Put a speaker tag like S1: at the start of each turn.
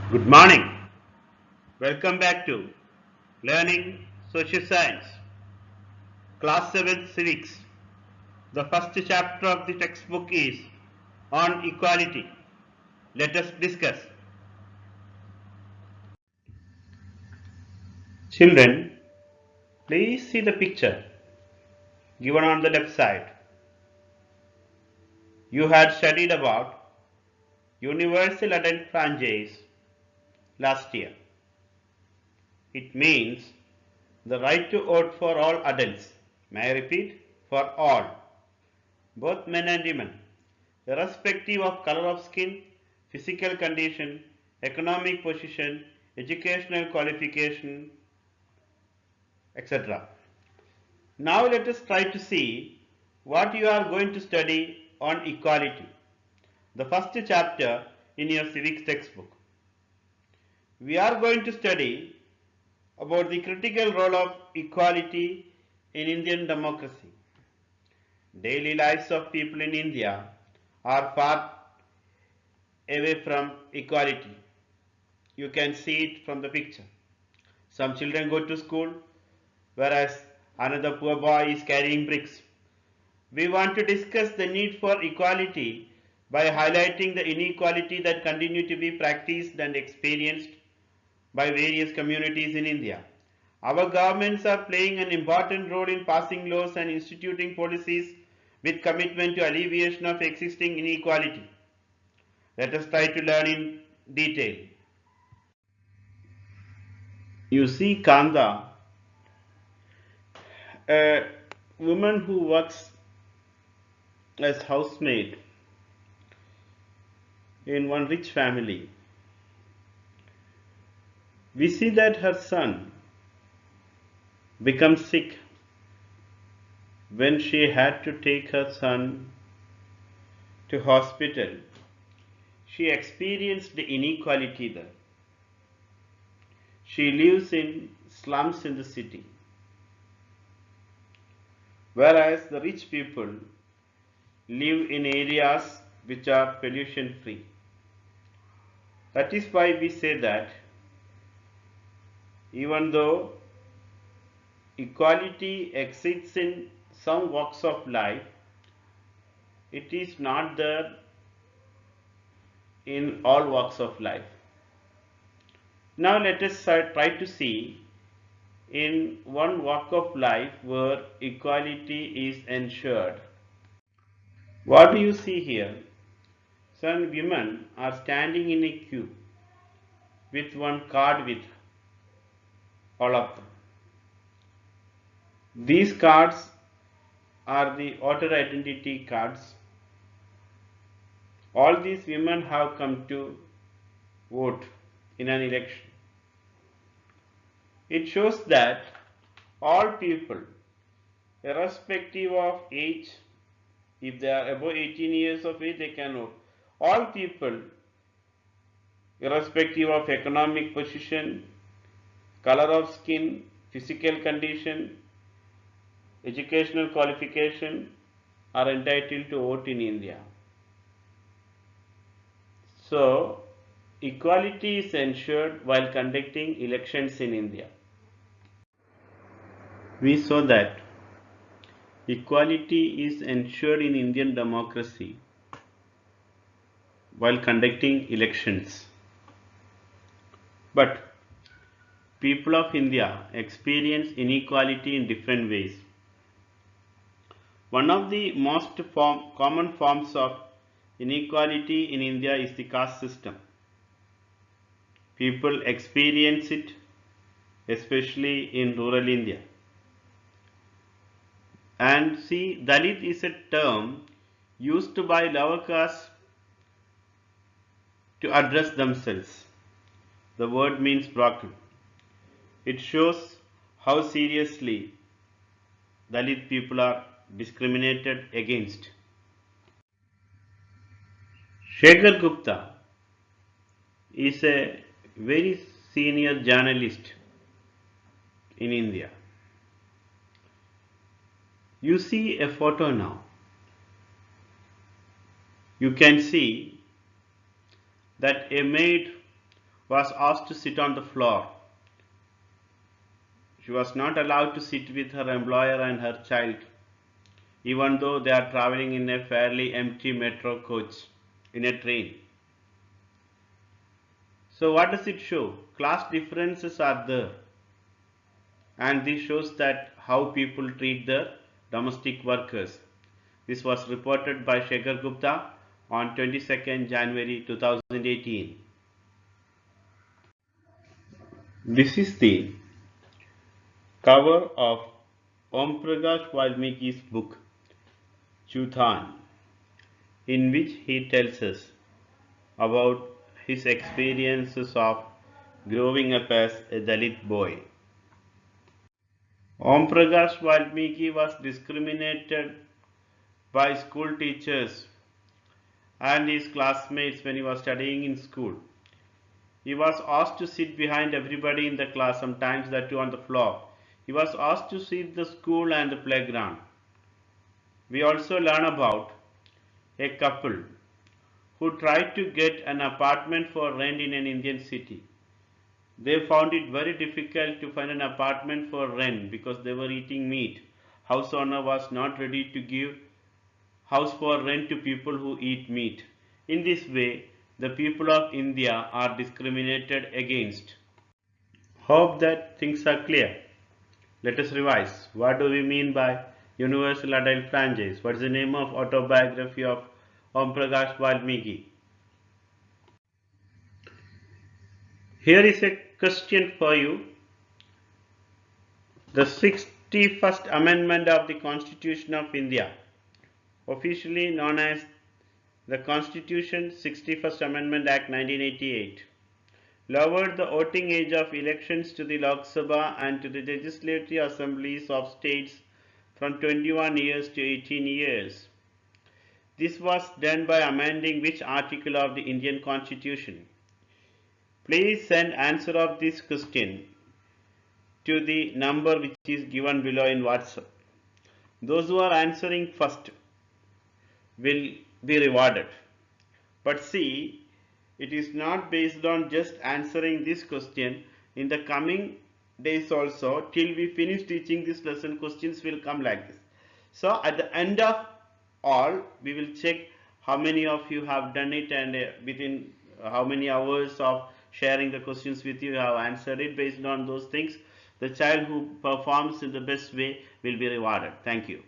S1: Good morning. Welcome back to Learning Social Science, Class 7 Civics. The first chapter of the textbook is on equality. Let us discuss. Children, please see the picture given on the left side. You had studied about universal adult franchise last year. It means the right to vote for all adults. May I repeat? For all, both men and women, irrespective of color of skin, physical condition, economic position, educational qualification, etc. Now let us try to see what you are going to study on equality. The first chapter in your civics textbook. We are going to study about the critical role of equality in Indian democracy. Daily lives of people in India are far away from equality. You can see it from the picture. Some children go to school, whereas another poor boy is carrying bricks. We want to discuss the need for equality by highlighting the inequality that continue to be practiced and experienced by various communities in India. Our governments are playing an important role in passing laws and instituting policies with commitment to alleviation of existing inequality. Let us try to learn in detail. You see Kanda, a woman who works as housemaid in one rich family. We see that her son becomes sick. When she had to take her son to hospital, she experienced the inequality there. She lives in slums in the city, whereas the rich people live in areas which are pollution free. That is why we say that even though equality exists in some walks of life, it is not there in all walks of life. Now let us try to see in one walk of life where equality is ensured. What do you see here? Some women are standing in a queue with one card with all of them. These cards are the voter identity cards. All these women have come to vote in an election. It shows that all people, irrespective of age, if they are above 18 years of age, they can vote. All people, irrespective of economic position, color of skin, physical condition, educational qualification, are entitled to vote in India. So, equality is ensured while conducting elections in India. We saw that equality is ensured in Indian democracy while conducting elections. But people of India experience inequality in different ways. One of the most common forms of inequality in India is the caste system. People experience it especially in rural India. And see, Dalit is a term used by lower caste to address themselves. The word means broken. It shows how seriously Dalit people are discriminated against. Shekhar Gupta is a very senior journalist in India. You see a photo now. You can see that a maid was asked to sit on the floor. She was not allowed to sit with her employer and her child, even though they are traveling in a fairly empty metro coach in a train. So what does it show? Class differences are there, and this shows that how people treat their domestic workers. This was reported by Shekhar Gupta on 22nd January 2018. This is the cover of Om Prakash Valmiki's book Chuthan, in which he tells us about his experiences of growing up as a Dalit boy. Om Prakash Valmiki was discriminated by school teachers and his classmates when he was studying in school. He was asked to sit behind everybody in the class, sometimes that too on the floor. He was asked to see the school and the playground. We also learn about a couple who tried to get an apartment for rent in an Indian city. They found it very difficult to find an apartment for rent because they were eating meat. House owner was not ready to give house for rent to people who eat meat. In this way, the people of India are discriminated against. Hope that things are clear. Let us revise. What do we mean by universal adult franchise? What is the name of autobiography of Om Prakash Valmiki? Here is a question for you. The 61st Amendment of the Constitution of India, officially known as the Constitution 61st Amendment Act 1988, lowered the voting age of elections to the Lok Sabha and to the legislative assemblies of states from 21 years to 18 years. This was done by amending which article of the Indian Constitution? Please send answer of this question to the number which is given below in WhatsApp. Those who are answering first will be rewarded. But see, it is not based on just answering this question. In the coming days also, till we finish teaching this lesson, questions will come like this. So at the end of all, we will check how many of you have done it, and within how many hours of sharing the questions with you have answered it. Based on those things, the child who performs in the best way will be rewarded. Thank you.